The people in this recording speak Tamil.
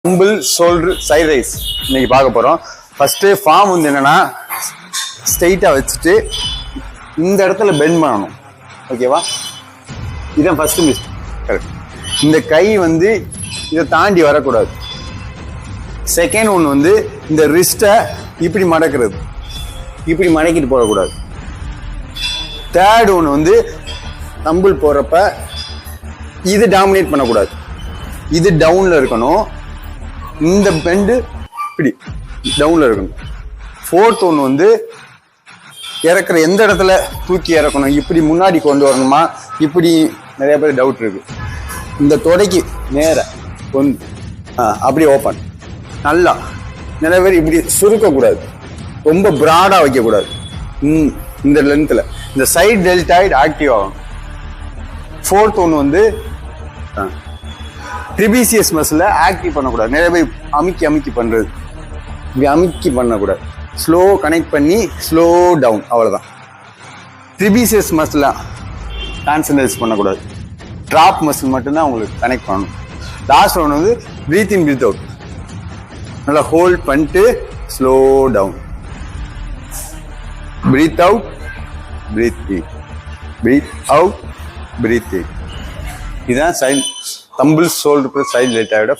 டம்பிள் ஷோல்டர் சைட் ரைஸ் இன்னைக்கு பார்க்க போகிறோம். ஃபஸ்ட்டு ஃபார்ம் வந்து என்னென்னா ஸ்ட்ரெயிட்டாக வச்சுட்டு இந்த இடத்துல பெண்ட் பண்ணணும். ஓகேவா? இதுதான் ஃபஸ்ட்டு மிஸ்டேக். கரெக்ட். இந்த கை வந்து இதை தாண்டி வரக்கூடாது. செகண்ட் ஒன்று வந்து இந்த ரிஸ்ட்டை இப்படி மடக்கிறது, இப்படி மடக்கிட்டு போடக்கூடாது. தேர்ட் ஒன்று வந்து டம்பிள் போடுறப்ப இது டாமினேட் பண்ணக்கூடாது, இது டவுனில் இருக்கணும். இந்த பெண்டு இப்படி டவுனில் இருக்கணும். ஃபோர்த் ஒன்று வந்து இறக்குற எந்த இடத்துல தூக்கி இறக்கணும், இப்படி முன்னாடி கொண்டு வரணுமா, இப்படி நிறைய பேர் டவுட் இருக்கு. இந்த தொடைக்கு நேர கொண்டு அப்படி ஓப்பன் நல்லா. நிறைய பேர் இப்படி சுருக்கக்கூடாது, ரொம்ப ப்ராடாக வைக்கக்கூடாது. இந்த லென்த்தில் இந்த சைட் டெல்டாய்டு ஆக்டிவ் ஆகணும். ஃபோர்த் ஒன்று வந்து ட்ரிபிசியஸ் மசிலை ஆக்டிவ் பண்ணக்கூடாது. நிறைய பேர் அமுக்கி அமுக்கி பண்ணுறது, இப்படி அமுக்கி பண்ணக்கூடாது. ஸ்லோ கனெக்ட் பண்ணி ஸ்லோ டவுன், அவ்வளோதான். ட்ரிபிசியஸ் மசிலை கான்சன்ட்ரேட் பண்ணக்கூடாது. ட்ராப் மசில் மட்டும்தான் உங்களுக்கு கனெக்ட் பண்ணணும். லாஸ்ட் ஒன்று வந்து ப்ரீத் இன் ப்ரீத் அவுட். நல்லா ஹோல்ட் பண்ணிட்டு slow down. Breath out, breath in, breath out, breath in. இதுதான் side dumbbell shoulder side related